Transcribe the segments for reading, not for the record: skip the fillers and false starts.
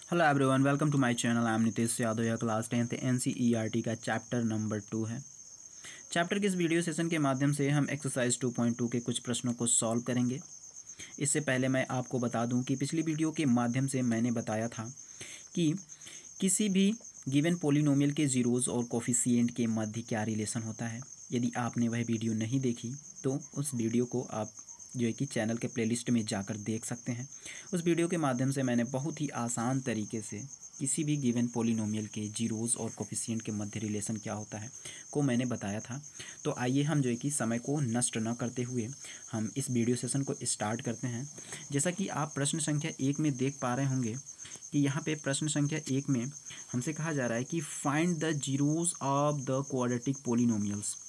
Hello everyone, welcome to my channel. I am Nitesh Yadav. यह class 10th NCERT का chapter number 2 है। Chapter के इस वीडियो सेशन के माध्यम से हम एक्सरसाइज 2.2 के कुछ प्रश्नों को सॉल्व करेंगे। इससे पहले मैं आपको बता दूं कि पिछली वीडियो के माध्यम से मैंने बताया था कि किसी भी गिवन पोलिनोमियल के जीरोज़ और कोफिशिएंट के मध्य क्या रिलेशन होता है। यदि आपने वह वीडियो नहीं देखी तो उस वीडियो को आप जो है कि चैनल के प्लेलिस्ट में जाकर देख सकते हैं। उस वीडियो के माध्यम से मैंने बहुत ही आसान तरीके से किसी भी गिवन पोलिनोमियल के जीरोज़ और कोफिशिएंट के मध्य रिलेशन क्या होता है को मैंने बताया था। तो आइए हम जो है कि समय को नष्ट न करते हुए हम इस वीडियो सेशन को स्टार्ट करते हैं। जैसा कि आप प्रश्न संख्या 1 में देख पा रहे होंगे कि यहाँ पे प्रश्न संख्या 1 में हमसे कहा जा रहा है कि find the zeros of the quadratic polynomials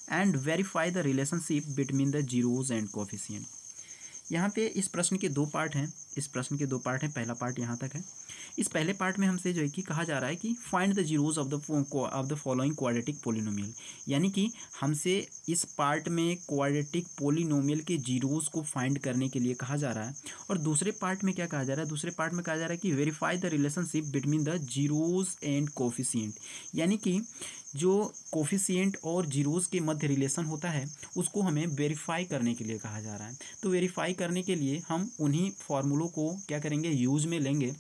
and verify the relationship between the zeros and coefficient. यहाँ पे इस प्रश्न के दो पार्ट हैं। पहला पार्ट यहाँ तक है। इस पहले पार्ट में हमसे जो है कि कहा जा रहा है कि find the zeros of the following quadratic polynomial, यानी कि हमसे इस पार्ट में क्वाड्रेटिक पोलिनोमियल के जीरोज़ को फाइंड करने के लिए कहा जा रहा है। और दूसरे पार्ट में क्या कहा जा रहा है? दूसरे पार्ट में कहा जा रहा है कि verify the relationship between the zeros and coefficient, यानी कि जो कोफिशिएंट और जीरोज़ के मध्य रिलेशन होता है उसको हमें वेरीफाई करने के लिए कहा जा रहा है। तो वेरीफाई करने के लिए हम उन्हीं फॉर्मूलों को क्या करेंगे, यूज़ में लेंगे।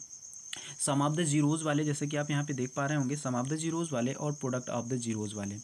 सम ऑफ द जीरोज़ वाले, जैसे कि आप यहाँ पे देख पा रहे होंगे, सम ऑफ द जीरोज़ वाले और प्रोडक्ट ऑफ द जीरोज़ वाले।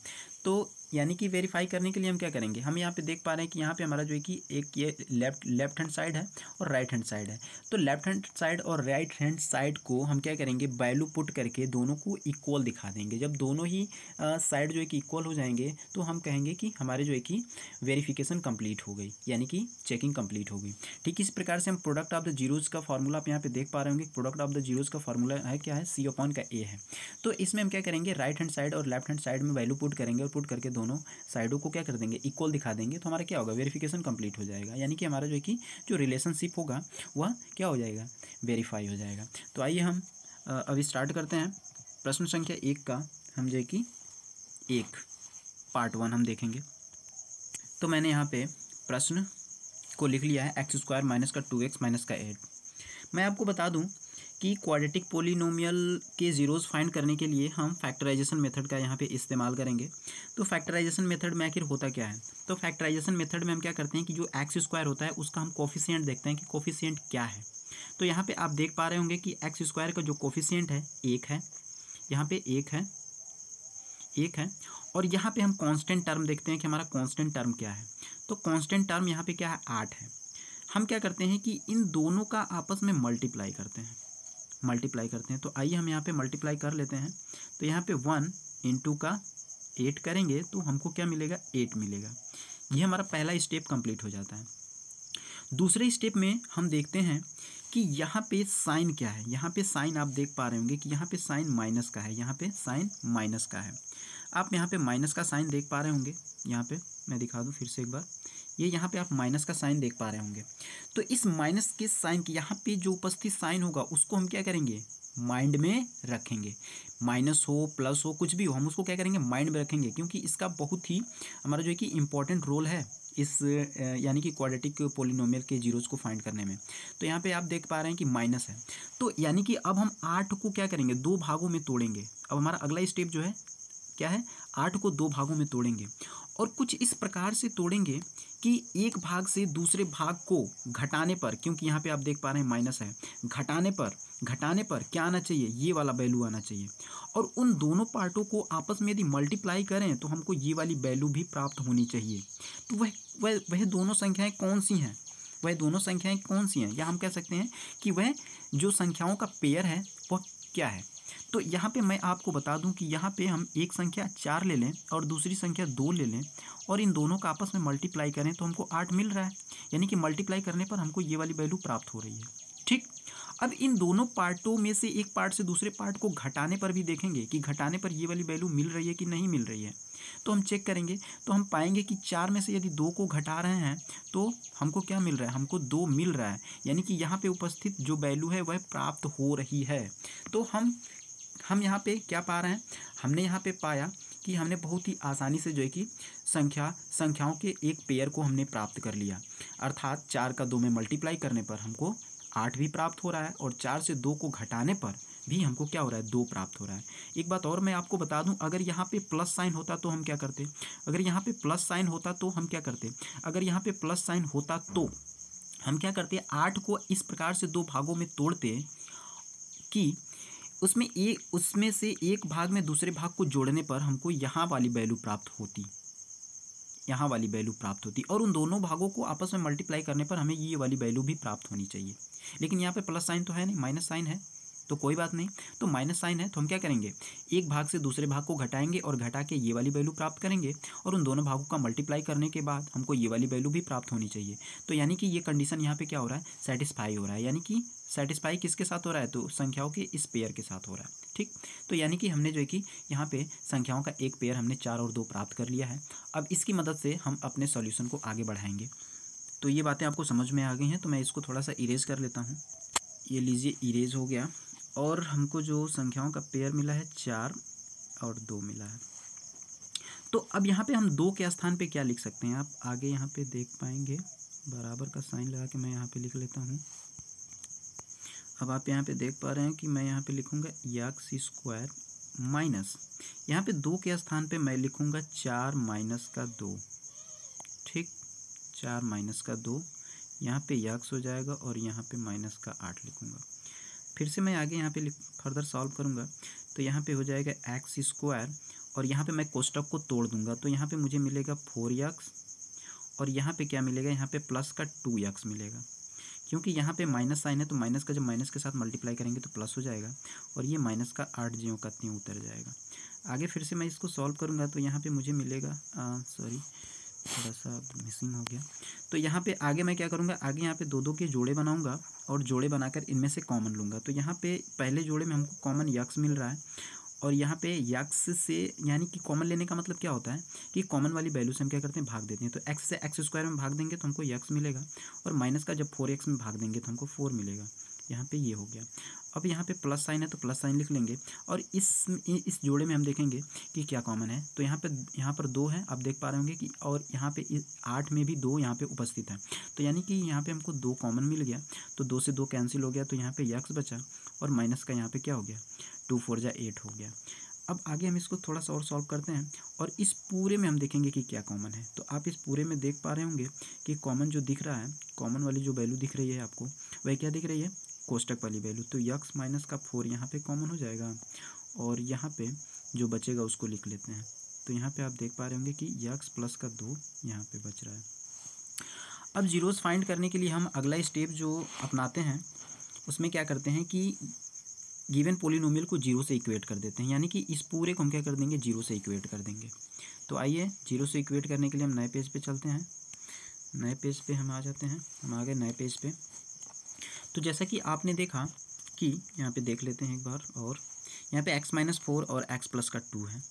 तो यानी कि वेरीफाई करने के लिए हम क्या करेंगे, हम यहाँ पे देख पा रहे हैं कि यहाँ पे हमारा जो है कि एक ये लेफ्ट हैंड साइड है और राइट हैंड साइड है। तो लेफ्ट हैंड साइड और राइट हैंड साइड को हम क्या करेंगे, वैल्यू पुट करके दोनों को इक्वल दिखा देंगे। जब दोनों ही साइड जो है कि इक्वल हो जाएंगे तो हम कहेंगे कि हमारे जो है कि वेरिफिकेशन कंप्लीट हो गई, यानी कि चेकिंग कंप्लीट हो गई। ठीक इस प्रकार से हम प्रोडक्ट ऑफ द जीरोज़ का फॉर्मूला आप यहाँ पे देख पा रहे होंगे। प्रोडक्ट ऑफ द जीरोज़ का फॉर्मूला है क्या है, C अपॉन का A है। तो इसमें हम क्या करेंगे, राइट हैंड साइड और लेफ्ट हैंड साइड में वैल्यू पुट करेंगे और पुट करके दोनों साइडों को क्या कर देंगे, इक्वल दिखा देंगे। तो हमारा क्या होगा, वेरिफिकेशन कंप्लीट हो जाएगा, यानी कि हमारा जो है कि जो रिलेशनशिप होगा वह क्या हो जाएगा, वेरीफाई हो जाएगा। तो आइए हम अभी स्टार्ट करते हैं। प्रश्न संख्या 1 का हम जो है कि पार्ट 1 हम देखेंगे। तो मैंने यहाँ पे प्रश्न को लिख लिया है, x² माइनस का 2x माइनस का 8। मैं आपको बता दूं कि क्वाड्रेटिक पोलिनोमियल के जीरोज़ फाइंड करने के लिए हम फैक्टराइजेशन मेथड का यहाँ पे इस्तेमाल करेंगे। तो फैक्टराइजेशन मेथड में आखिर होता क्या है, तो फैक्टराइजेशन मेथड में हम क्या करते हैं कि जो x² होता है उसका हम कोफिशिएंट देखते हैं कि कोफिशिएंट क्या है। तो यहाँ पे आप देख पा रहे होंगे कि x² का जो कोफिशिएंट है 1 है, यहाँ पे 1 है। और यहाँ पे हम कांस्टेंट टर्म देखते हैं कि हमारा कांस्टेंट टर्म क्या है। तो कांस्टेंट टर्म यहाँ पे क्या है, 8 है। हम क्या करते हैं कि इन दोनों का आपस में मल्टीप्लाई करते हैं। तो आइए हम यहाँ पे मल्टीप्लाई कर लेते हैं। तो यहाँ पे 1 इंटू का 8 करेंगे तो हमको क्या मिलेगा, 8 मिलेगा। ये हमारा पहला स्टेप कंप्लीट हो जाता है। दूसरे स्टेप में हम देखते हैं कि यहाँ पे साइन क्या है। यहाँ पे साइन आप देख पा रहे होंगे कि यहाँ पे साइन माइनस का है, यहाँ पे साइन माइनस का है। आप यहाँ पे माइनस का साइन देख पा रहे होंगे। यहाँ पे मैं दिखा दूँ फिर से एक बार, ये यहाँ पे आप माइनस का साइन देख पा रहे होंगे। तो इस माइनस के साइन की यहाँ पे जो उपस्थित साइन होगा उसको हम क्या करेंगे, माइंड में रखेंगे। माइनस हो प्लस हो कुछ भी हो, हम उसको क्या करेंगे, माइंड में रखेंगे, क्योंकि इसका बहुत ही हमारा जो है कि इम्पोर्टेंट रोल है इस यानी कि क्वाड्रेटिक पोलिनोमियल के जीरोज़ को फाइंड करने में। तो यहाँ पे आप देख पा रहे हैं कि माइनस है। तो यानी कि अब हम 8 को क्या करेंगे, 2 भागों में तोड़ेंगे। अब हमारा अगला स्टेप जो है क्या है, 8 को 2 भागों में तोड़ेंगे और कुछ इस प्रकार से तोड़ेंगे कि एक भाग से दूसरे भाग को घटाने पर, क्योंकि यहाँ पे आप देख पा रहे हैं माइनस है, घटाने पर क्या आना चाहिए, ये वाला वैल्यू आना चाहिए। और उन दोनों पार्टों को आपस में यदि मल्टीप्लाई करें तो हमको ये वाली वैल्यू भी प्राप्त होनी चाहिए। तो वह दोनों संख्याएं कौन सी हैं, या हम कह सकते हैं कि वह जो संख्याओं का पेयर है वह क्या है। तो यहाँ पे मैं आपको बता दूं कि यहाँ पे हम एक संख्या 4 ले लें और दूसरी संख्या 2 ले लें और इन दोनों का आपस में मल्टीप्लाई करें तो हमको 8 मिल रहा है, यानी कि मल्टीप्लाई करने पर हमको ये वाली वैल्यू प्राप्त हो रही है। ठीक, अब इन दोनों पार्टों में से एक पार्ट से दूसरे पार्ट को घटाने पर भी देखेंगे कि घटाने पर ये वाली वैल्यू मिल रही है कि नहीं मिल रही है। तो हम चेक करेंगे तो हम पाएंगे कि 4 में से यदि 2 को घटा रहे हैं तो हमको क्या मिल रहा है, हमको 2 मिल रहा है, यानी कि यहाँ पे उपस्थित जो वैल्यू है वह प्राप्त हो रही है। तो हम यहाँ पे क्या पा रहे हैं, हमने यहाँ पे पाया कि हमने बहुत ही आसानी से जो है कि संख्याओं के एक पेयर को हमने प्राप्त कर लिया। अर्थात 4 का 2 में मल्टीप्लाई करने पर हमको 8 भी प्राप्त हो रहा है और 4 से 2 को घटाने पर भी हमको क्या हो रहा है, 2 प्राप्त हो रहा है। एक बात और मैं आपको बता दूं, अगर यहाँ पे प्लस साइन होता तो हम क्या करते, अगर यहाँ पे प्लस साइन होता तो हम क्या करते, अगर यहाँ पे प्लस साइन होता तो हम क्या करते, 8 को इस प्रकार से 2 भागों में तोड़ते कि उसमें से एक भाग में दूसरे भाग को जोड़ने पर हमको यहाँ वाली वैल्यू प्राप्त होती, यहाँ वाली वैल्यू प्राप्त होती, और उन दोनों भागों को आपस में मल्टीप्लाई करने पर हमें ये वाली वैल्यू भी प्राप्त होनी चाहिए। लेकिन यहाँ पे प्लस साइन तो है नहीं, माइनस साइन है, तो कोई बात नहीं। तो माइनस साइन है तो हम क्या करेंगे, एक भाग से दूसरे भाग को घटाएंगे और घटा के ये वाली वैल्यू प्राप्त करेंगे, और उन दोनों भागों का मल्टीप्लाई करने के बाद हमको ये वाली वैल्यू भी प्राप्त होनी चाहिए। तो यानी कि ये कंडीशन यहाँ पे क्या हो रहा है, सेटिस्फाई हो रहा है। यानी कि सेटिस्फाई किसके साथ हो रहा है, तो संख्याओं के इस पेयर के साथ हो रहा है। ठीक, तो यानी कि हमने जो है कि यहाँ पे संख्याओं का एक पेयर हमने 4 और 2 प्राप्त कर लिया है। अब इसकी मदद से हम अपने सॉल्यूशन को आगे बढ़ाएंगे। तो ये बातें आपको समझ में आ गई हैं, तो मैं इसको थोड़ा सा इरेज कर लेता हूँ। ये लीजिए, इरेज हो गया, और हमको जो संख्याओं का पेयर मिला है 4 और 2 मिला है। तो अब यहाँ पे हम 2 के स्थान पे क्या लिख सकते हैं, आप आगे यहाँ पे देख पाएंगे। बराबर का साइन लगा के मैं यहाँ पे लिख लेता हूँ। अब आप यहाँ पे देख पा रहे हैं कि मैं यहाँ पे लिखूँगा एक्स स्क्वायर माइनस, यहाँ पे 2 के स्थान पे मैं लिखूँगा 4 माइनस का 2। ठीक, 4 माइनस का 2, यहाँ पे एक्स हो जाएगा और यहाँ पे माइनस का 8 लिखूँगा। फिर से मैं आगे यहाँ पे फर्दर सॉल्व करूँगा, तो यहाँ पे हो जाएगा एक्स स्क्वायर, और यहाँ पे मैं कोष्टक को तोड़ दूँगा, तो यहाँ पे मुझे मिलेगा 4x, और यहाँ पे क्या मिलेगा, यहाँ पे प्लस का 2x मिलेगा। क्योंकि यहाँ पे माइनस साइन है तो माइनस का जब माइनस के साथ मल्टीप्लाई करेंगे तो प्लस हो जाएगा, और ये माइनस का 8 ज्यों का त्यों उतर जाएगा। आगे फिर से मैं इसको सॉल्व करूँगा, तो यहाँ पे मुझे मिलेगा, सॉरी थोड़ा सा मिसिंग हो गया। तो यहाँ पे आगे मैं क्या करूँगा, आगे यहाँ पे 2 के जोड़े बनाऊँगा, और जोड़े बनाकर इनमें से कॉमन लूँगा। तो यहाँ पे पहले जोड़े में हमको कॉमन यक्स मिल रहा है, और यहाँ पे यक्स से, यानी कि कॉमन लेने का मतलब क्या होता है कि कॉमन वाली वैल्यू से हम क्या करते हैं, भाग देते हैं। तो एक्स से एक्स स्क्वायर में भाग देंगे तो हमको यक्स मिलेगा, और माइनस का जब 4x में भाग देंगे तो हमको 4 मिलेगा। यहाँ पे ये हो गया। अब यहाँ पे प्लस साइन है तो प्लस साइन लिख लेंगे, और इस जोड़े में हम देखेंगे कि क्या कॉमन है। तो यहाँ पर 2 है, आप देख पा रहे होंगे कि, और यहाँ पे 8 में भी 2 यहाँ पे उपस्थित है। तो यानी कि यहाँ पे हमको 2 कॉमन मिल गया, तो 2 से 2 कैंसिल हो गया, तो यहाँ पे यक्स बचा, और माइनस का यहाँ पे क्या हो गया, 2 4 जा 8 हो गया। अब आगे हम इसको थोड़ा सा और सॉल्व करते हैं, और इस पूरे में हम देखेंगे कि क्या कॉमन है। तो आप इस पूरे में देख पा रहे होंगे कि कॉमन जो दिख रहा है, कॉमन वाली जो वैल्यू दिख रही है आपको, वह क्या दिख रही है, कोष्टक वाली वैल्यू। तो यक्स माइनस का 4 यहाँ पे कॉमन हो जाएगा, और यहाँ पे जो बचेगा उसको लिख लेते हैं। तो यहाँ पे आप देख पा रहे होंगे कि यक्स प्लस का 2 यहाँ पे बच रहा है। अब जीरोस फाइंड करने के लिए हम अगला स्टेप जो अपनाते हैं, उसमें क्या करते हैं कि गिवन पोलिनोमियल को 0 से इक्वेट कर देते हैं। यानी कि इस पूरे को हम क्या कर देंगे, 0 से इक्वेट कर देंगे। तो आइए 0 से इक्वेट करने के लिए हम नए पेज पे चलते हैं। नए पेज पे हम आ जाते हैं, हम आ गए नए पेज पे। तो जैसा कि आपने देखा कि यहाँ पे देख लेते हैं एक बार, और यहाँ पे x-4 और x प्लस का 2 है।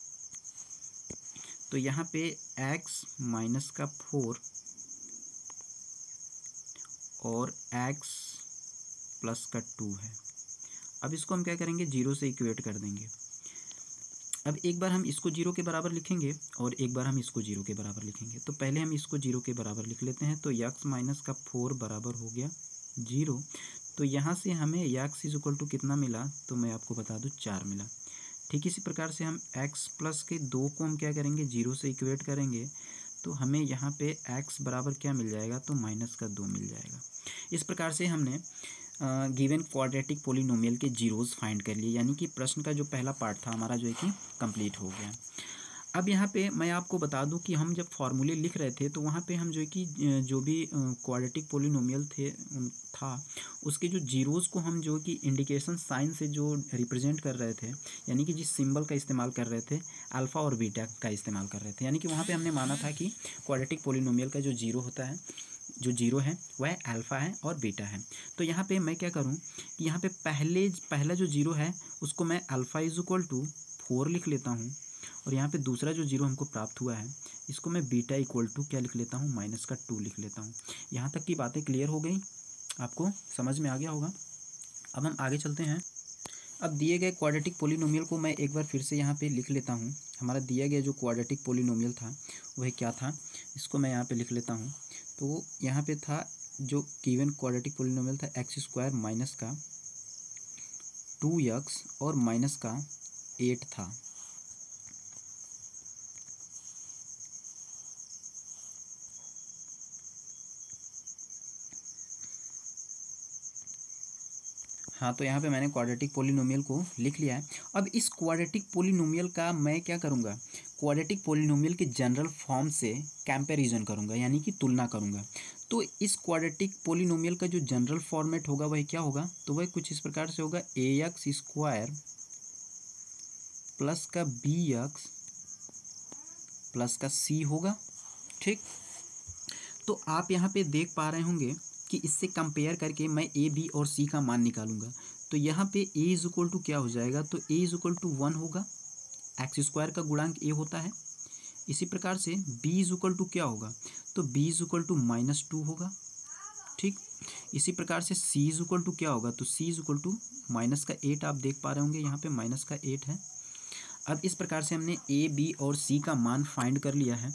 तो यहाँ पे x माइनस का 4 और x प्लस का 2 है। अब इसको हम क्या करेंगे, 0 से इक्वेट कर देंगे। अब एक बार हम इसको 0 के बराबर लिखेंगे, और एक बार हम इसको 0 के बराबर लिखेंगे। तो पहले हम इसको 0 के बराबर लिख लेते हैं। तो x माइनस का 4 बराबर हो गया 0। तो यहाँ से हमें x इज इक्वल टू कितना मिला, तो मैं आपको बता दूँ 4 मिला। ठीक इसी प्रकार से हम x प्लस के 2 को हम क्या करेंगे, 0 से इक्वेट करेंगे। तो हमें यहाँ पे x बराबर क्या मिल जाएगा, तो माइनस का 2 मिल जाएगा। इस प्रकार से हमने गिवन क्वाड्रेटिक पोलिनोमियल के जीरोस फाइंड कर लिए। यानी कि प्रश्न का जो पहला पार्ट था हमारा जो है कि कंप्लीट हो गया। अब यहाँ पे मैं आपको बता दूं कि हम जब फॉर्मूले लिख रहे थे तो वहाँ पे हम जो है कि जो भी क्वाड्रेटिक पोलिनोमियल था उसके जो जीरोस को हम जो कि इंडिकेशन साइन से जो रिप्रेजेंट कर रहे थे, यानी कि जिस सिंबल का इस्तेमाल कर रहे थे, अल्फ़ा और बीटा का इस्तेमाल कर रहे थे। यानी कि वहाँ पे हमने माना था कि क्वाड्रेटिक पोलिनोमियल का जो जीरो होता है, जो जीरो है वह अल्फ़ा है और बीटा है। तो यहाँ पे मैं क्या करूँ कि यहाँ पे पहला जो जीरो है उसको मैं अल्फ़ा इज इक्वल टू 4 लिख लेता हूँ, और यहाँ पे दूसरा जो जीरो हमको प्राप्त हुआ है इसको मैं बीटा इक्वल टू क्या लिख लेता हूँ, माइनस का 2 लिख लेता हूँ। यहाँ तक की बातें क्लियर हो गई, आपको समझ में आ गया होगा। अब हम आगे चलते हैं। अब दिए गए क्वाड्रेटिक पोलिनोमियल को मैं एक बार फिर से यहाँ पे लिख लेता हूँ। हमारा दिया गया जो क्वाड्रेटिक पोलिनोमियल था वह क्या था, इसको मैं यहाँ पे लिख लेता हूँ। तो यहाँ पे था जो गिवन क्वाड्रेटिक पोलिनोमियल था एक्स स्क्वायर माइनस का 2x और माइनस का 8 था। हाँ, तो यहाँ पे मैंने क्वाड्रेटिक पोलिनोमियल को लिख लिया है। अब इस क्वाड्रेटिक पोलिनोमियल का मैं क्या करूँगा, क्वाड्रेटिक पोलिनोमियल के जनरल फॉर्म से कंपैरिजन करूँगा, यानी कि तुलना करूँगा। तो इस क्वाड्रेटिक पोलिनोमियल का जो जनरल फॉर्मेट होगा वह क्या होगा, तो वह कुछ इस प्रकार से होगा, ax स्क्वायर प्लस का bx प्लस का c होगा। ठीक, तो आप यहाँ पे देख पा रहे होंगे कि इससे कंपेयर करके मैं ए बी और सी का मान निकालूंगा। तो यहाँ पे a इज इक्वल टू क्या हो जाएगा, तो a इज इक्वल टू 1 होगा, एक्स स्क्वायर का गुणांक a होता है। इसी प्रकार से b इज इक्वल टू क्या होगा, तो b इज इक्वल टू -2 होगा। ठीक, इसी प्रकार से c इज इक्वल टू क्या होगा, तो c इज इक्वल टू -8, आप देख पा रहे होंगे यहाँ पे -8 है। अब इस प्रकार से हमने a b और c का मान फाइंड कर लिया है।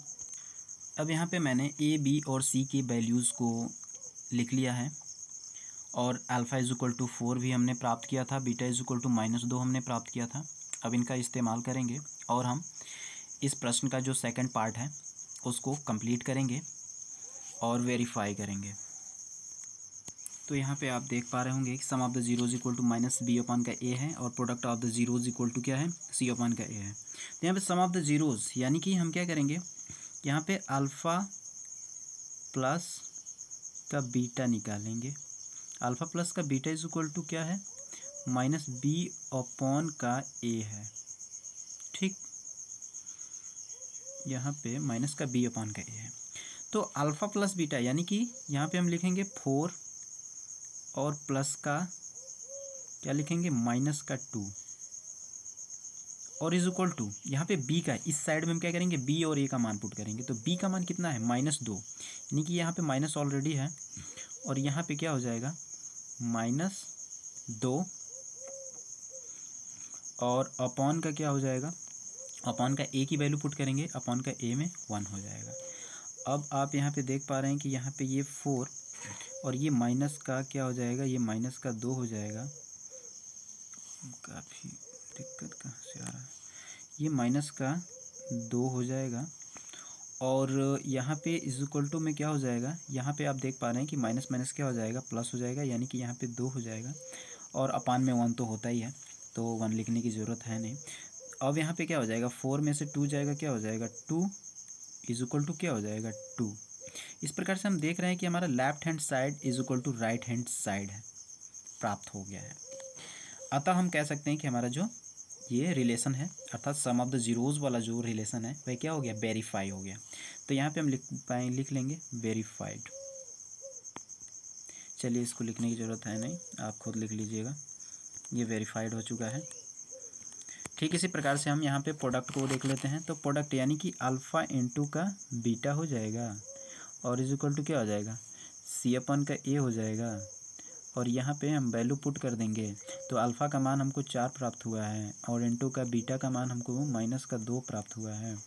अब यहाँ पे मैंने a b और c की वैल्यूज़ को लिख लिया है, और अल्फ़ा इज इक्वल टू 4 भी हमने प्राप्त किया था, बीटा इज इक्वल टू -2 हमने प्राप्त किया था। अब इनका इस्तेमाल करेंगे और हम इस प्रश्न का जो सेकंड पार्ट है उसको कंप्लीट करेंगे और वेरीफाई करेंगे। तो यहाँ पे आप देख पा रहे होंगे कि sum of the zeroes equal to -b upon का a है, और product of the zeroes equal to क्या है, c अपॉन का a है। तो यहाँ पे सम ऑफ द जीरोज यानी कि हम क्या करेंगे, यहाँ पे अल्फ़ा प्लस का बीटा निकालेंगे। अल्फ़ा प्लस का बीटा इज इक्वल टू क्या है, -b अपॉन का a है। ठीक, यहाँ पे माइनस का b अपॉन का a है। तो अल्फ़ा प्लस बीटा यानी कि यहाँ पे हम लिखेंगे 4 और प्लस का क्या लिखेंगे, -2 और इज इक्वल टू यहाँ पे b का, इस साइड में हम क्या करेंगे, b और a का मान पुट करेंगे। तो b का मान कितना है, -2, यानी कि यहाँ पे माइनस ऑलरेडी है, और यहाँ पे क्या हो जाएगा, -2 और अपॉन का क्या हो जाएगा, अपॉन का a की वैल्यू पुट करेंगे, अपॉन का a में 1 हो जाएगा। अब आप यहाँ पे देख पा रहे हैं कि यहाँ पे ये 4 और ये माइनस का क्या हो जाएगा, ये माइनस का 2 हो जाएगा। काफ़ी दिक्कत कहाँ से आ रहा है, ये माइनस का 2 हो जाएगा, और यहाँ पे इज इक्वल टू में क्या हो जाएगा, यहाँ पे आप देख पा रहे हैं कि माइनस माइनस क्या हो जाएगा, प्लस हो जाएगा, यानी कि यहाँ पे 2 हो जाएगा, और अपान में 1 तो होता ही है, तो 1 लिखने की ज़रूरत है नहीं। अब यहाँ पे क्या हो जाएगा, 4 में से 2 जाएगा, क्या हो जाएगा, 2 इज इक्वल टू क्या हो जाएगा, 2। इस प्रकार से हम देख रहे हैं कि हमारा left hand side is equal to right hand side है, प्राप्त हो गया है। अतः हम कह सकते हैं कि हमारा जो ये रिलेशन है, अर्थात सम ऑफ द जीरोज़ वाला जो रिलेशन है वह क्या हो गया, वेरीफाई हो गया। तो यहाँ पे हम लिख लेंगे वेरीफाइड। चलिए, इसको लिखने की ज़रूरत है नहीं, आप खुद लिख लीजिएगा, ये वेरीफाइड हो चुका है। ठीक इसी प्रकार से हम यहाँ पे प्रोडक्ट को देख लेते हैं। तो प्रोडक्ट यानी कि अल्फ़ा इंटू का बीटा हो जाएगा, और इज इक्वल टू क्या हो जाएगा, c अपन का a हो जाएगा, और यहाँ पे हम वैल्यू पुट कर देंगे। तो अल्फ़ा का मान हमको 4 प्राप्त हुआ है, और इंटू का बीटा का मान हमको -2 प्राप्त हुआ है,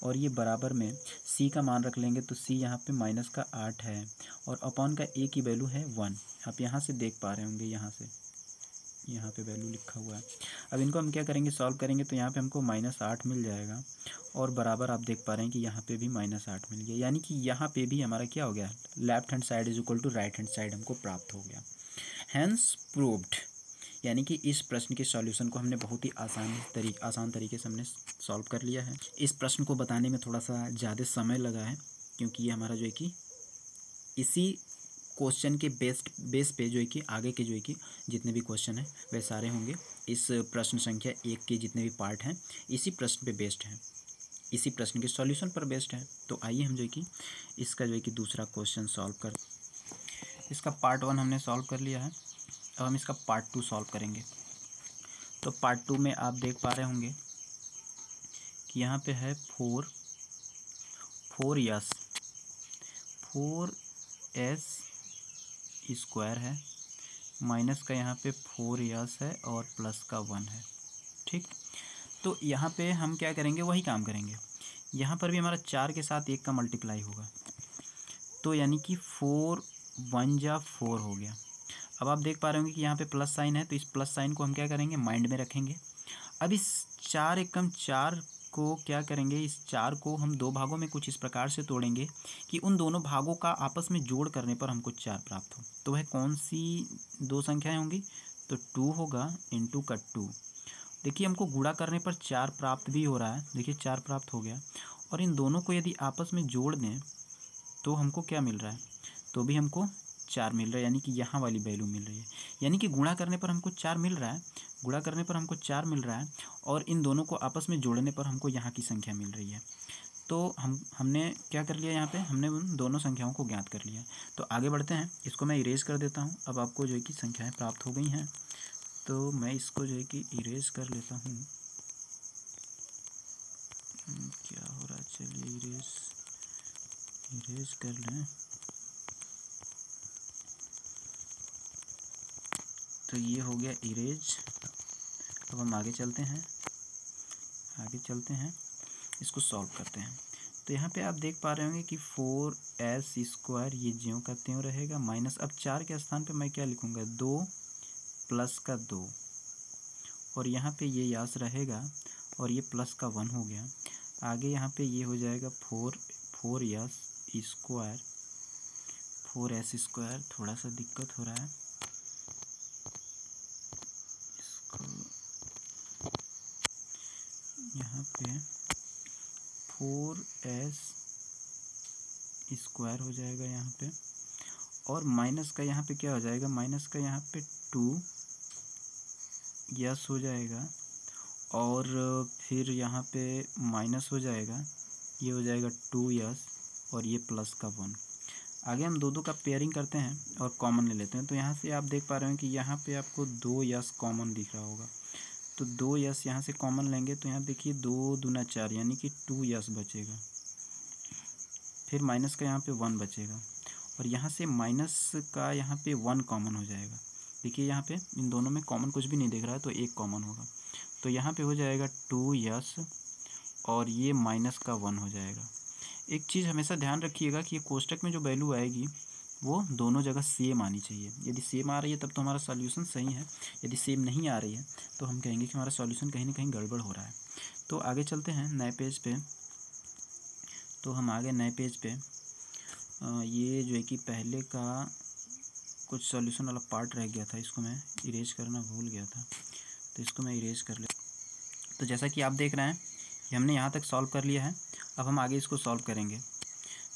और ये बराबर में c का मान रख लेंगे। तो c यहाँ पे -8 है, और अपॉन का a की वैल्यू है 1। आप यहाँ से देख पा रहे होंगे, यहाँ पे वैल्यू लिखा हुआ है। अब इनको हम क्या करेंगे, सॉल्व करेंगे, तो यहाँ पे हमको -8 मिल जाएगा, और बराबर आप देख पा रहे हैं कि यहाँ पे भी -8 मिल गया, यानी कि यहाँ पे भी हमारा क्या हो गया, left hand side is equal to right hand side हमको प्राप्त हो गया। हैंस प्रूव्ड, यानी कि इस प्रश्न के सॉल्यूशन को हमने बहुत ही आसान तरीके से हमने सॉल्व कर लिया है। इस प्रश्न को बताने में थोड़ा सा ज़्यादा समय लगा है, क्योंकि ये हमारा जो है कि इसी क्वेश्चन के बेस पे जो है कि आगे के जो है कि जितने भी क्वेश्चन हैं वह सारे होंगे, इस प्रश्न संख्या 1 के जितने भी पार्ट हैं इसी प्रश्न पे बेस्ड हैं, इसी प्रश्न के सॉल्यूशन पर बेस्ड है। तो आइए हम जो है कि इसका जो है कि दूसरा क्वेश्चन सॉल्व कर, इसका पार्ट 1 हमने सॉल्व कर लिया है। अब हम इसका पार्ट 2 सॉल्व करेंगे। तो पार्ट 2 में आप देख पा रहे होंगे कि यहाँ पे है 4s स्क्वायर है, माइनस का यहाँ पे 4s है, और प्लस का 1 है। ठीक, तो यहाँ पे हम क्या करेंगे, वही काम करेंगे। यहाँ पर भी हमारा 4 के साथ 1 का मल्टीप्लाई होगा, तो यानी कि 4 1 जा 4 हो गया। अब आप देख पा रहे होंगे कि यहाँ पे प्लस साइन है, तो इस प्लस साइन को हम क्या करेंगे, माइंड में रखेंगे। अब इस 4 एकम 4 को क्या करेंगे, इस 4 को हम दो भागों में कुछ इस प्रकार से तोड़ेंगे कि उन दोनों भागों का आपस में जोड़ करने पर हमको 4 प्राप्त हो। तो वह कौन सी दो संख्याएं होंगी, तो 2 होगा इंटू का 2। देखिए हमको गुणा करने पर 4 प्राप्त भी हो रहा है, देखिए 4 प्राप्त हो गया। और इन दोनों को यदि आपस में जोड़ दें तो हमको क्या मिल रहा है, तो भी हमको 4 मिल रहा है, यानी कि यहाँ वाली वैल्यू मिल रही है। यानी कि गुणा करने पर हमको 4 मिल रहा है, गुणा करने पर हमको 4 मिल रहा है, और इन दोनों को आपस में जोड़ने पर हमको यहाँ की संख्या मिल रही है। तो हमने क्या कर लिया, यहाँ पे हमने उन दोनों संख्याओं को ज्ञात कर लिया। तो आगे बढ़ते हैं, इसको मैं इरेज कर देता हूँ। अब आपको जो है कि संख्याएँ प्राप्त हो गई हैं, तो मैं इसको जो है कि इरेज कर लेता हूँ। क्या हो रहा है, चलिए इरेज कर लें। तो ये हो गया इरेज। अब हम आगे चलते हैं, इसको सॉल्व करते हैं। तो यहाँ पे आप देख पा रहे होंगे कि 4s² ये ज्यों का त्यों रहेगा, माइनस अब 4 के स्थान पे मैं क्या लिखूँगा, 2 प्लस का 2, और यहाँ पे ये यास रहेगा और ये प्लस का 1 हो गया। आगे यहाँ पे ये हो जाएगा 4s², थोड़ा सा दिक्कत हो रहा है, इसको यहाँ पे 4s² हो जाएगा यहाँ पे, और माइनस का यहाँ पे क्या हो जाएगा, माइनस का यहाँ पे 2s हो जाएगा, और फिर यहाँ पे माइनस हो जाएगा, ये हो जाएगा 2s, और ये प्लस का 1। आगे हम दो का पेयरिंग करते हैं और कॉमन ले लेते हैं। तो यहाँ से आप देख पा रहे हैं कि यहाँ पे आपको 2s कॉमन दिख रहा होगा, तो 2s यहाँ से कॉमन लेंगे तो यहाँ देखिए 2 दूना 4, यानी कि 2s बचेगा। फिर माइनस का यहाँ पे 1 बचेगा, और यहाँ से माइनस का यहाँ पे 1 कॉमन हो जाएगा। देखिए यहाँ पे इन दोनों में कॉमन कुछ भी नहीं दिख रहा है, तो एक कॉमन होगा, तो यहाँ पे हो जाएगा 2s, और ये माइनस का 1 हो जाएगा। एक चीज़ हमेशा ध्यान रखिएगा कि ये कोष्टक में जो वैल्यू आएगी वो दोनों जगह सेम आनी चाहिए। यदि सेम आ रही है तब तो हमारा सॉल्यूशन सही है, यदि सेम नहीं आ रही है तो हम कहेंगे कि हमारा सॉल्यूशन कहीं ना कहीं गड़बड़ हो रहा है। तो आगे चलते हैं नए पेज पे। तो हम आगे नए पेज पे ये जो है कि पहले का कुछ सॉल्यूशन वाला पार्ट रह गया था, इसको मैं इरेज करना भूल गया था, तो इसको मैं इरेज कर ले। तो जैसा कि आप देख रहे हैं कि हमने यहाँ तक सॉल्व कर लिया है, अब हम आगे इसको सॉल्व करेंगे।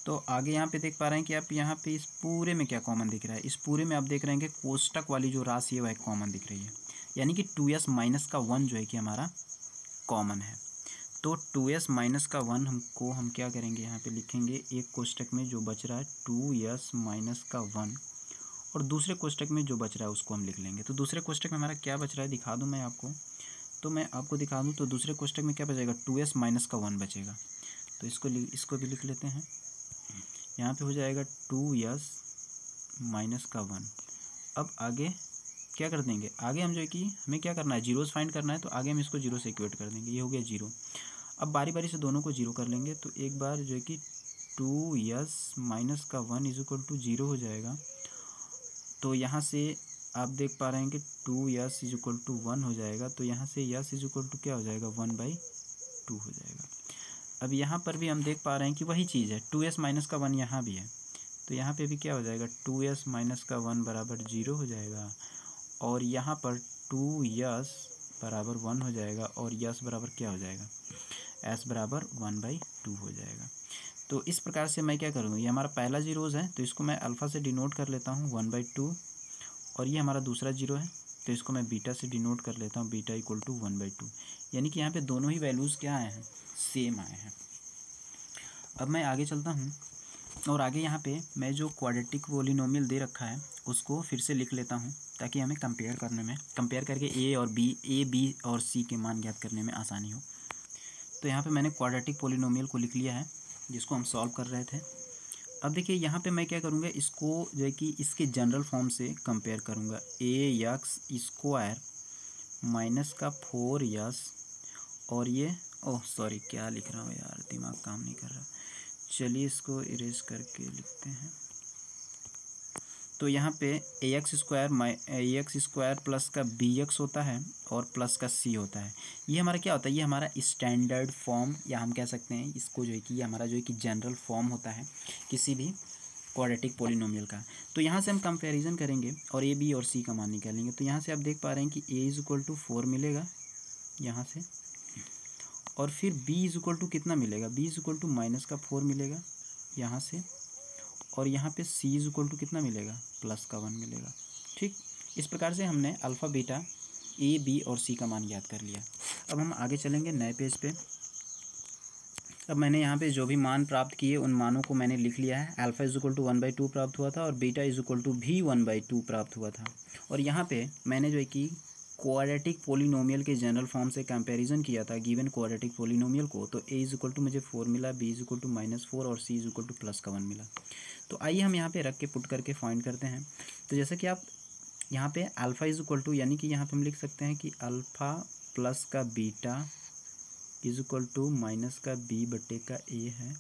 तो आगे यहाँ पे देख पा रहे हैं कि आप यहाँ पे इस पूरे में क्या कॉमन दिख रहा है, इस पूरे में आप देख रहे हैं कि कोष्टक वाली जो राशि है वह कॉमन दिख रही है, यानी कि 2s माइनस का 1 जो है कि हमारा कॉमन है। तो 2s माइनस का 1 हम क्या करेंगे, यहाँ पे लिखेंगे एक कोष्टक में जो बच रहा है 2s माइनस का 1, और दूसरे कोष्टक में जो बच रहा है उसको हम लिख लेंगे। तो दूसरे कोष्टक में हमारा क्या बच रहा है दिखा दूँ मैं आपको, तो मैं आपको दिखा दूँ। तो दूसरे कोष्टक में क्या बचेगा, 2s माइनस का 1 बचेगा, तो इसको भी लिख लेते हैं। यहाँ पे हो जाएगा 2s माइनस का 1। अब आगे क्या कर देंगे, आगे हम जो है कि हमें क्या करना है, जीरोस फाइंड करना है, तो आगे हम इसको जीरो से इक्वेट कर देंगे, ये हो गया 0। अब बारी बारी से दोनों को जीरो कर लेंगे, तो एक बार जो है कि 2s माइनस का 1 इज इक्वल टू 0 हो जाएगा। तो यहाँ से आप देख पा रहे हैं कि 2s इज इक्वल टू 1 हो जाएगा, तो यहाँ से s इज इक्वल टू क्या हो जाएगा, 1/2 हो जाएगा। अब यहाँ पर भी हम देख पा रहे हैं कि वही चीज़ है, 2s माइनस का 1 यहाँ भी है, तो यहाँ पे भी क्या हो जाएगा, 2s माइनस का 1 बराबर 0 हो जाएगा, और यहाँ पर 2s बराबर 1 हो जाएगा, और s बराबर क्या हो जाएगा, s बराबर 1/2 हो जाएगा। तो इस प्रकार से मैं क्या करूँगा, ये हमारा पहला जीरोज़ है तो इसको मैं अल्फ़ा से डिनोट कर लेता हूँ 1/2, और ये हमारा दूसरा जीरो है तो इसको मैं बीटा से डिनोट कर लेता हूँ, बीटा इक्वल टू 1/2, यानी कि यहाँ पे दोनों ही वैल्यूज़ क्या आए हैं, सेम आए हैं। अब मैं आगे चलता हूँ, और आगे यहाँ पे मैं जो क्वाड्रेटिक पॉलिनोमियल दे रखा है उसको फिर से लिख लेता हूँ, ताकि हमें कंपेयर करके ए बी और सी के मान ज्ञात करने में आसानी हो। तो यहाँ पे मैंने क्वाड्रेटिक पॉलिनोमियल को लिख लिया है जिसको हम सॉल्व कर रहे थे। अब देखिए यहाँ पे मैं क्या करूँगा, इसको जो है कि इसके जनरल फॉर्म से कंपेयर करूँगा, ax² माइनस का 4s, और ये सॉरी क्या लिख रहा हूँ यार, दिमाग काम नहीं कर रहा, चलिए इसको इरेज करके लिखते हैं। तो यहाँ पे ए एक्स स्क्वायर प्लस का बी एक्स होता है और प्लस का सी होता है। ये हमारा क्या होता है, ये हमारा स्टैंडर्ड फॉर्म, या हम कह सकते हैं इसको जो है कि ये हमारा जो है कि जनरल फॉर्म होता है किसी भी क्वाड्रेटिक पोलिनोमियल का। तो यहाँ से हम कंपैरिजन करेंगे और ए बी और सी का मान निकालेंगे। तो यहाँ से आप देख पा रहे हैं कि ए इज इक्वल टू 4 मिलेगा यहाँ से, और फिर बी इज इक्वल टू कितना मिलेगा, b is equal to minus का 4 मिलेगा यहाँ से, और यहाँ पे सी इज इक्वल टू कितना मिलेगा, प्लस का 1 मिलेगा। ठीक, इस प्रकार से हमने अल्फ़ा बीटा ए बी और सी का मान याद कर लिया। अब हम आगे चलेंगे नए पेज पे। अब मैंने यहाँ पे जो भी मान प्राप्त किए उन मानों को मैंने लिख लिया है। अल्फ़ा इज इक्वल टू 1/2 प्राप्त हुआ था और बीटा इज इक्वल टू भी 1/2 प्राप्त हुआ था। और यहाँ पे मैंने जो है कि क्वाड्रेटिक पोलिनोमियल के जनरल फॉर्म से कंपैरिजन किया था गिवन क्वाड्रेटिक पोलिनोमियल को। तो ए इज इक्वल टू मुझे 4 मिला, बी इज इक्वल टू -4 और सी इज इक्वल टू प्लस का 1 मिला। तो आइए हम यहाँ पे रख के पुट करके फाइंड करते हैं। तो जैसे कि आप यहाँ पे अल्फ़ा इज इक्वल टू, यानी कि यहाँ पे हम लिख सकते हैं कि अल्फ़ा प्लस का beta is equal to minus का बी बटे का ए है।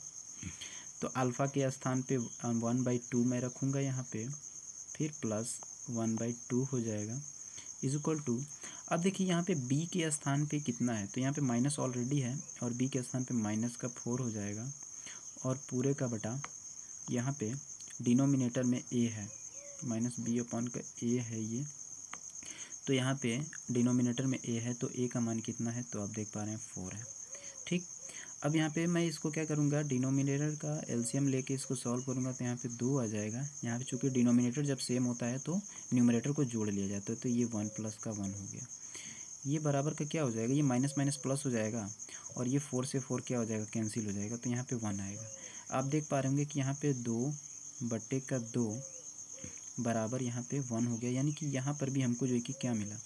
तो अल्फ़ा के स्थान पे 1/2 मैं रखूँगा यहाँ पे, फिर प्लस 1/2 हो जाएगा इज इक्वल टू। अब देखिए यहाँ पे b के स्थान पे कितना है, तो यहाँ पे माइनस ऑलरेडी है और b के स्थान पे माइनस का 4 हो जाएगा, और पूरे का बटा यहाँ पे डिनोमिनेटर में a है, माइनस बी अपॉन का a है ये। तो यहाँ पे डिनोमिनेटर में a है तो a का मान कितना है, तो आप देख पा रहे हैं 4 है। ठीक, अब यहाँ पे मैं इसको क्या करूँगा, डिनोमिनेटर का एलसीएम लेके इसको सॉल्व करूँगा तो यहाँ पे 2 आ जाएगा। यहाँ पे चूँकि डिनोमिनेटर जब सेम होता है तो न्यूमरेटर को जोड़ लिया जाता है। तो ये 1 प्लस का 1 हो गया, ये बराबर का क्या हो जाएगा, ये माइनस माइनस प्लस हो जाएगा, और ये 4 से 4 क्या हो जाएगा, कैंसिल हो जाएगा। तो यहाँ पे 1 आएगा। आप देख पा रहे होंगे कि यहाँ पे 2/2 बराबर यहाँ पे 1 हो गया, यानी कि यहाँ पर भी हमको जो है कि क्या मिला,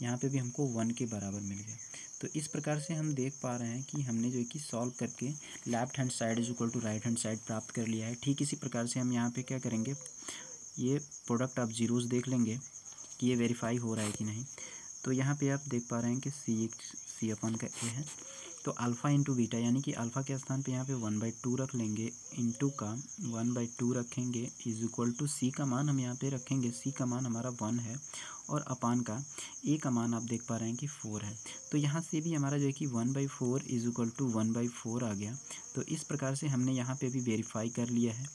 यहाँ पे भी हमको 1 के बराबर मिल गया। तो इस प्रकार से हम देख पा रहे हैं कि हमने जो है कि सॉल्व करके left hand side is equal to right hand side प्राप्त कर लिया है। ठीक इसी प्रकार से हम यहाँ पे क्या करेंगे, ये प्रोडक्ट ऑफ जीरोस देख लेंगे कि ये वेरीफाई हो रहा है कि नहीं। तो यहाँ पे आप देख पा रहे हैं कि सी अपन का ए है, तो अल्फ़ा इंटू बीटा, यानी कि अल्फ़ा के स्थान पे यहाँ पे 1/2 रख लेंगे, इंटू का 1/2 रखेंगे इज इक्वल टू सी का मान हम यहाँ पे रखेंगे, सी का मान हमारा 1 है, और अपान का ए का मान आप देख पा रहे हैं कि 4 है। तो यहाँ से भी हमारा जो है कि 1/4 इज इक्वल टू 1/4 आ गया। तो इस प्रकार से हमने यहाँ पे भी वेरीफाई कर लिया है,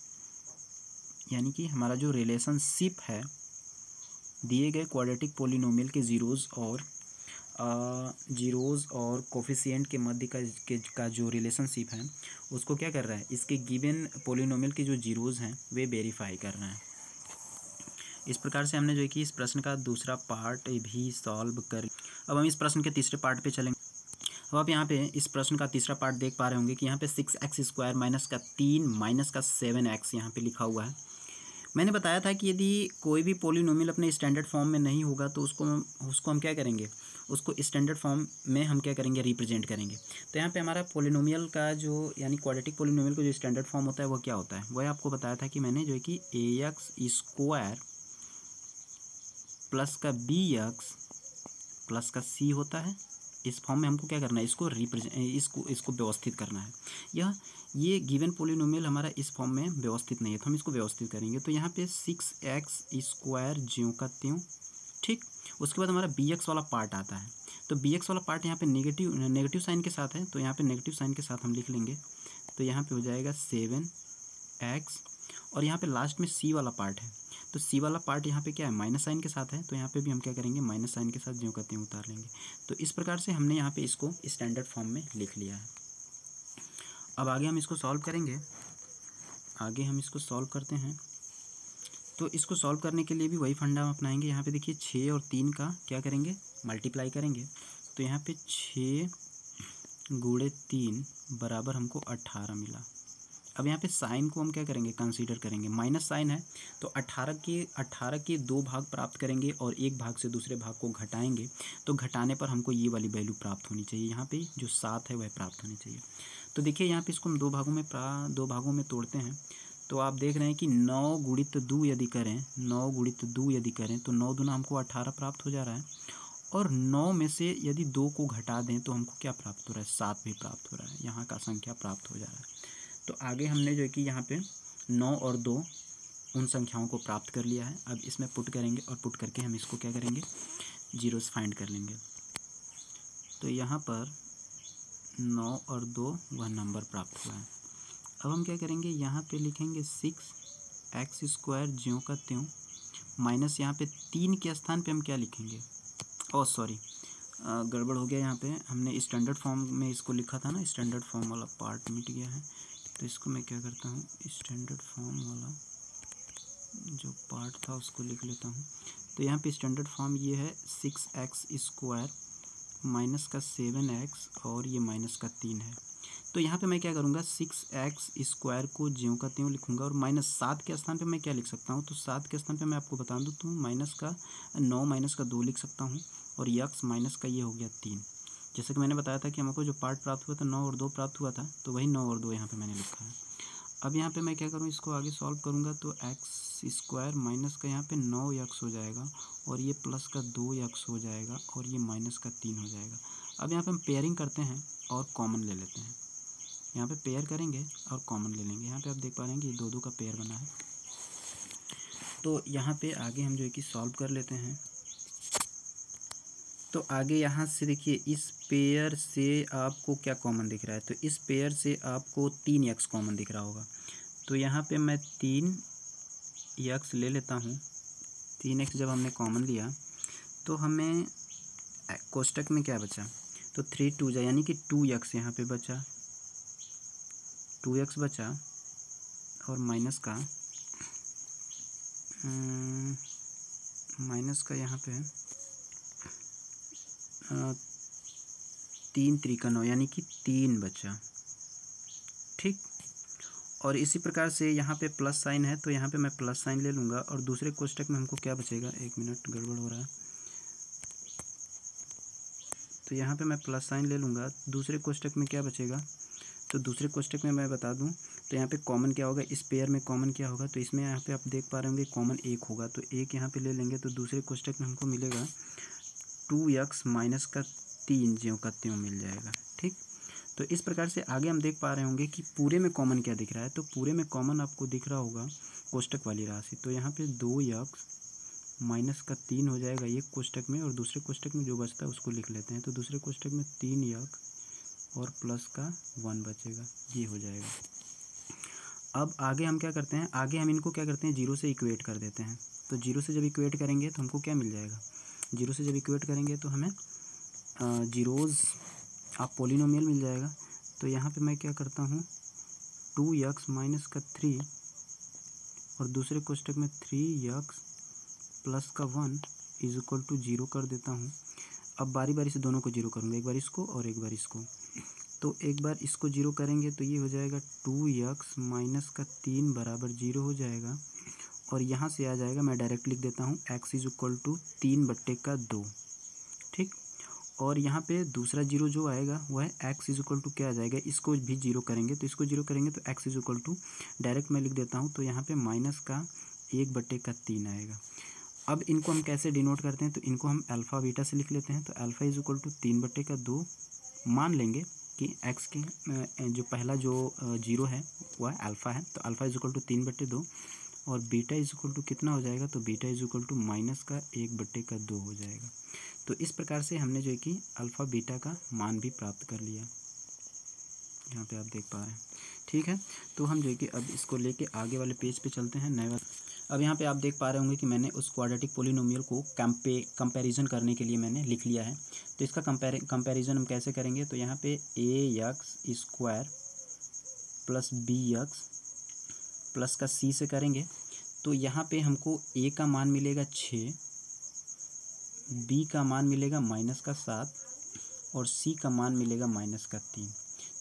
यानी कि हमारा जो रिलेशनशिप है दिए गए क्वाड्रेटिक पोलिनोमियल के जीरोज़ और कोफिशिएंट के मध्य का जो रिलेशनशिप है उसको क्या कर रहा है, इसके गिवन पोलिनोमियल के जो जीरोज़ हैं वे वेरीफाई कर रहे हैं। इस प्रकार से हमने जो है कि इस प्रश्न का दूसरा पार्ट भी सॉल्व कर। अब हम इस प्रश्न के तीसरे पार्ट पे चलेंगे। अब आप यहाँ पे इस प्रश्न का तीसरा पार्ट देख पा रहे होंगे कि यहाँ पे 6x² माइनस का 3 माइनस का 7x यहाँ पे लिखा हुआ है। मैंने बताया था कि यदि कोई भी पोलिनोमियल अपने स्टैंडर्ड फॉर्म में नहीं होगा तो उसको हम क्या करेंगे, उसको स्टैंडर्ड फॉर्म में हम क्या करेंगे, रिप्रेजेंट करेंगे। तो यहाँ पे हमारा पोलिनोमियल का जो यानी क्वाड्रेटिक पोलिनोमियल का जो स्टैंडर्ड फॉर्म होता है वो क्या होता है, वह आपको बताया था कि मैंने जो है कि ax² प्लस का bx प्लस का c होता है। इस फॉर्म में हमको क्या करना है, इसको व्यवस्थित करना है। ये गिवन पोलिनोमियल हमारा इस फॉर्म में व्यवस्थित नहीं है, तो हम इसको व्यवस्थित करेंगे। तो यहाँ पे 6x² ज्यों का त्यों। ठीक, उसके बाद हमारा bx वाला पार्ट आता है। तो bx वाला पार्ट यहाँ पे नेगेटिव साइन के साथ है, तो यहाँ पे नेगेटिव साइन के साथ हम लिख लेंगे। तो यहाँ पे हो जाएगा 7x, और यहाँ पे लास्ट में c वाला पार्ट है। तो c वाला पार्ट यहाँ पे क्या है, माइनस साइन के साथ है, तो यहाँ पे भी हम क्या करेंगे, माइनस साइन के साथ ज्यों का त्यों उतार लेंगे। तो इस प्रकार से हमने यहाँ पे इसको स्टैंडर्ड फॉर्म में लिख लिया है। अब आगे हम इसको सॉल्व करेंगे। आगे हम इसको सॉल्व करते हैं। तो इसको सॉल्व करने के लिए भी वही फंडा हम अपनाएंगे। यहाँ पे देखिए 6 और 3 का क्या करेंगे, मल्टीप्लाई करेंगे। तो यहाँ पे 6 × 3 बराबर हमको 18 मिला। अब यहाँ पे साइन को हम क्या करेंगे, कंसीडर करेंगे। माइनस साइन है तो 18 के 2 भाग प्राप्त करेंगे और एक भाग से दूसरे भाग को घटाएंगे। तो घटाने पर हमको ये वाली वैल्यू प्राप्त होनी चाहिए, यहाँ पे जो 7 है वह प्राप्त होनी चाहिए। तो देखिए यहाँ पे इसको हम दो भागों में तोड़ते हैं। तो आप देख रहे हैं कि 9 × 2 यदि करें तो 9 दूना हमको 18 प्राप्त हो जा रहा है, और 9 में से यदि 2 को घटा दें तो हमको क्या प्राप्त हो रहा है, 7 भी प्राप्त हो रहा है। यहाँ का संख्या प्राप्त हो जा रहा है। तो आगे हमने जो है कि यहाँ पे 9 और 2 उन संख्याओं को प्राप्त कर लिया है। अब इसमें पुट करेंगे और पुट करके हम इसको क्या करेंगे, जीरोस फाइंड कर लेंगे। तो यहाँ पर 9 और 2 वह नंबर प्राप्त हुआ है। अब हम क्या करेंगे, यहाँ पे लिखेंगे 6x² ज्यों का त्यों माइनस यहाँ पे 3 के स्थान पे हम क्या लिखेंगे, ओह सॉरी गड़बड़ हो गया, यहाँ पे हमने स्टैंडर्ड फॉर्म में इसको लिखा था ना, स्टैंडर्ड फॉर्म वाला पार्ट मिट गया है। तो इसको मैं क्या करता हूँ, स्टैंडर्ड फॉर्म वाला जो पार्ट था उसको लिख लेता हूँ। तो यहाँ पे स्टैंडर्ड फॉर्म ये है 6x² माइनस का 7x और ये माइनस का 3 है। तो यहाँ पे मैं क्या करूँगा, 6x² को ज्यों का त्यों लिखूँगा और -7 के स्थान पे मैं क्या लिख सकता हूँ, तो 7 के स्थान पे मैं आपको बता दूँ तो माइनस का 9 माइनस का 2 लिख सकता हूँ और यक्स माइनस का ये हो गया 3। जैसे कि मैंने बताया था कि हमको जो पार्ट प्राप्त हुआ था 9 और 2 प्राप्त हुआ था, तो वही 9 और 2 यहाँ पे मैंने लिखा है। अब यहाँ पे मैं क्या करूँ, इसको आगे सॉल्व करूँगा तो x² माइनस का यहाँ पे 9x हो जाएगा और ये प्लस का 2x हो जाएगा और ये माइनस का 3 हो जाएगा। अब यहाँ पे हम पेयरिंग करते हैं और कॉमन ले लेते हैं। यहाँ पे पेयर करेंगे और कॉमन ले लेंगे। यहाँ पे आप देख पा रहे हैं कि 2 का पेयर बना है। तो यहाँ पे आगे हम जो है कि सॉल्व कर लेते हैं। तो आगे यहाँ से देखिए, इस पेयर से आपको क्या कॉमन दिख रहा है, तो इस पेयर से आपको 3x कॉमन दिख रहा होगा। तो यहाँ पे मैं 3x ले लेता हूँ। 3x जब हमने कॉमन लिया तो हमें कोष्टक में क्या बचा, तो 3 2 जा यानी कि 2x यहाँ पे बचा, 2x बचा और माइनस का यहाँ पे 3 3 9 यानी कि 3 बचा, ठीक। और इसी प्रकार से यहाँ पे प्लस साइन है तो यहाँ पे मैं प्लस साइन ले लूँगा और दूसरे कोष्टक में हमको क्या बचेगा, 1 मिनट गड़बड़ हो रहा है, तो यहाँ पे मैं प्लस साइन ले लूँगा। दूसरे कोष्टक में क्या बचेगा, तो दूसरे कोष्टक में मैं बता दूँ तो यहाँ पे कॉमन क्या होगा, इस पेयर में कॉमन क्या होगा, तो इसमें यहाँ पे आप देख पा रहे होंगे कॉमन 1 होगा, तो 1 यहाँ पे ले लेंगे तो दूसरे कोष्टक में हमको मिलेगा 2x माइनस का 3 ज्यों का त्यों मिल जाएगा, ठीक। तो इस प्रकार से आगे हम देख पा रहे होंगे कि पूरे में कॉमन क्या दिख रहा है, तो पूरे में कॉमन आपको दिख रहा होगा कोष्टक वाली राशि। तो यहाँ पे 2x माइनस का 3 हो जाएगा एक कोष्टक में और दूसरे कोष्टक में जो बचता है उसको लिख लेते हैं। तो दूसरे कोष्टक में 3x और प्लस का 1 बचेगा, ये हो जाएगा। अब आगे हम क्या करते हैं, आगे हम इनको क्या करते हैं, 0 से इक्वेट कर देते हैं। तो 0 से जब इक्वेट करेंगे तो हमको क्या मिल जाएगा, 0 से जब इक्वेट करेंगे तो हमें जीरोज़ आप पोलिनोमियल मिल जाएगा। तो यहाँ पे मैं क्या करता हूँ, 2x माइनस का 3 और दूसरे कोष्टक में 3x प्लस का 1 इज इक्वल टू 0 कर देता हूँ। अब बारी बारी से दोनों को 0 करूँगा, एक बार इसको और एक बार इसको। तो एक बार इसको 0 करेंगे तो ये हो जाएगा 2x माइनस का 3 बराबर 0 हो जाएगा और यहाँ से आ जाएगा, मैं डायरेक्ट लिख देता हूँ x इज इक्वल टू 3/2, ठीक। और यहाँ पे दूसरा 0 जो आएगा वह है x इज इक्वल टू क्या आ जाएगा, इसको भी 0 करेंगे तो इसको 0 करेंगे तो x is equal to direct मैं लिख देता हूँ, तो यहाँ पे माइनस का 1/3 आएगा। अब इनको हम कैसे डिनोट करते हैं, तो इनको हम अल्फ़ा बीटा से लिख लेते हैं। तो अल्फ़ा इज इक्वल टू 3/2 मान लेंगे कि x के जो पहला जो 0 है वह अल्फ़ा है, तो अल्फ़ा इज इक्वल टू 3/2 और बीटा इज इक्वल टू कितना हो जाएगा, तो beta is equal to minus का 1/2 हो जाएगा। तो इस प्रकार से हमने जो है कि अल्फ़ा बीटा का मान भी प्राप्त कर लिया, यहाँ पे आप देख पा रहे हैं, ठीक है। तो हम जो है कि अब इसको लेके आगे वाले पेज पे चलते हैं, नए वाले। अब यहाँ पे आप देख पा रहे होंगे कि मैंने उस क्वाड्रेटिक पोलिनोमियल को कंपैरिजन करने के लिए मैंने लिख लिया है। तो इसका कंपैरिजन हम कैसे करेंगे, तो यहाँ पे ax² प्लस bx प्लस का c से करेंगे। तो यहाँ पे हमको a का मान मिलेगा 6, b का मान मिलेगा -7 और c का मान मिलेगा -3।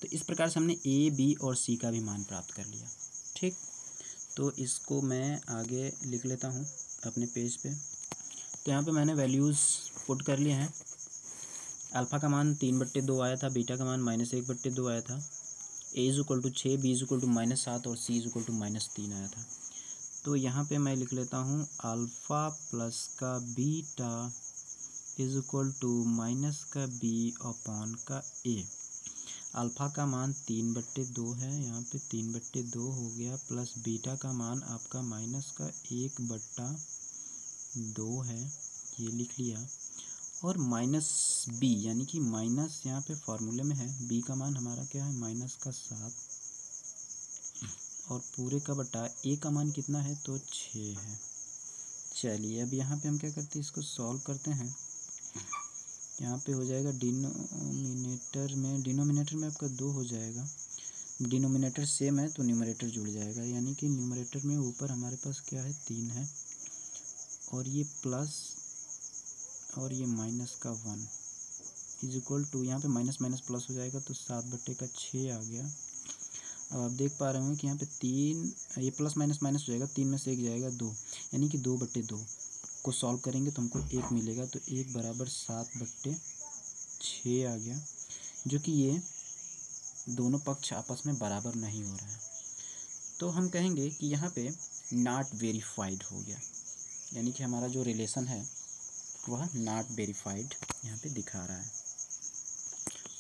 तो इस प्रकार से हमने a, b और c का भी मान प्राप्त कर लिया, ठीक। तो इसको मैं आगे लिख लेता हूँ अपने पेज पे। तो यहाँ पे मैंने वैल्यूज़ पुट कर लिए हैं। अल्फ़ा का मान 3/2 आया था, बीटा का मान -1/2 आया था, a is equal to 6, b is equal to -7 और c इज इक्वल टू -3 आया था। तो यहाँ पे मैं लिख लेता हूँ अल्फ़ा प्लस का beta is equal to minus का b अपॉन का a। अल्फ़ा का मान 3/2 है, यहाँ पे 3/2 हो गया, प्लस बीटा का मान आपका माइनस का 1/2 है, ये लिख लिया। और माइनस बी यानी कि माइनस यहाँ पे फॉर्मूले में है, बी का मान हमारा क्या है -7 और पूरे का बटा ए का मान कितना है तो 6 है। चलिए अब यहाँ पे हम क्या करते हैं, इसको सॉल्व करते हैं। यहाँ पे हो जाएगा डिनोमिनेटर में आपका 2 हो जाएगा, डिनोमिनेटर सेम है तो न्यूमरेटर जुड़ जाएगा, यानी कि न्यूमरेटर में ऊपर हमारे पास क्या है 3 है और ये प्लस और ये माइनस का 1 इज इक्वल टू, यहाँ पे माइनस माइनस प्लस हो जाएगा तो 7/6 आ गया। अब आप देख पा रहे होंगे कि यहाँ पे 3, ये प्लस माइनस माइनस हो जाएगा, 3 में से 1 जाएगा 2, यानी कि 2/2 को सॉल्व करेंगे तो हमको 1 मिलेगा, तो 1 बराबर 7/6 आ गया, जो कि ये दोनों पक्ष आपस में बराबर नहीं हो रहा है। तो हम कहेंगे कि यहाँ पे नॉट वेरीफाइड हो गया, यानी कि हमारा जो रिलेशन है वह नॉट वेरीफाइड यहाँ पे दिखा रहा है।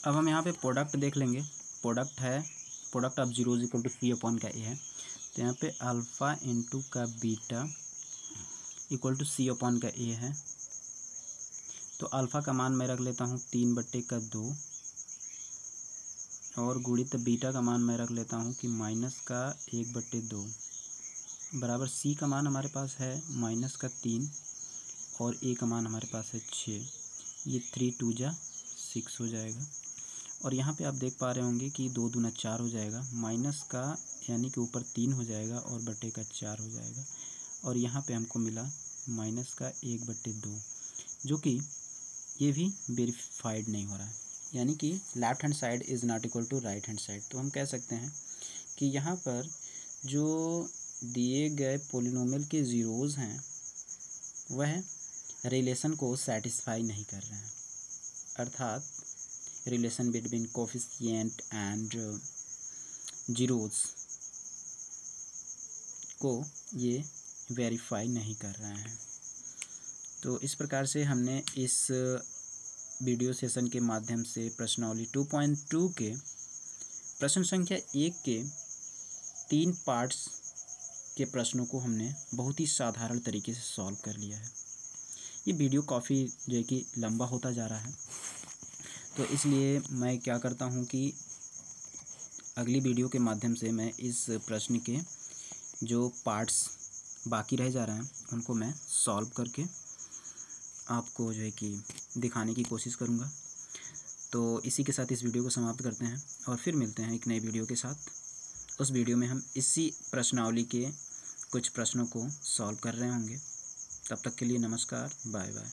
अब हम यहाँ पे प्रोडक्ट देख लेंगे। प्रोडक्ट है, प्रोडक्ट ऑफ 0 = C/A है, तो यहाँ पे अल्फ़ा इंटू का बीटा = C/A है। तो अल्फ़ा का मान मैं रख लेता हूँ 3/2 और गुणित बीटा का मान मैं रख लेता हूँ कि -1/2 बराबर सी का मान हमारे पास है -3 और ए का मान हमारे पास है 6, ये 3 2 जा 6 हो जाएगा। और यहाँ पे आप देख पा रहे होंगे कि 2 दूना 4 हो जाएगा, माइनस का यानी कि ऊपर 3 हो जाएगा और बटे का 4 हो जाएगा, और यहाँ पे हमको मिला -1/2, जो कि ये भी वेरीफाइड नहीं हो रहा है, यानी कि left hand side is not equal to right hand side. तो हम कह सकते हैं कि यहाँ पर जो दिए गए पोलिनोमियल के ज़ीरोज़ हैं वह रिलेशन को सेटिस्फाई नहीं कर रहे हैं, अर्थात relation between coefficient and zeros को ये वेरीफाई नहीं कर रहे हैं। तो इस प्रकार से हमने इस वीडियो सेशन के माध्यम से प्रश्नावली 2.2 के प्रश्न संख्या 1 के 3 पार्ट्स के प्रश्नों को हमने बहुत ही साधारण तरीके से सॉल्व कर लिया है। ये वीडियो काफ़ी जो है कि लंबा होता जा रहा है, तो इसलिए मैं क्या करता हूँ कि अगली वीडियो के माध्यम से मैं इस प्रश्न के जो पार्ट्स बाकी रह जा रहे हैं उनको मैं सॉल्व करके आपको जो है कि दिखाने की कोशिश करूँगा। तो इसी के साथ इस वीडियो को समाप्त करते हैं और फिर मिलते हैं एक नई वीडियो के साथ। उस वीडियो में हम इसी प्रश्नावली के कुछ प्रश्नों को सॉल्व कर रहे होंगे। तब तक के लिए नमस्कार, बाय बाय।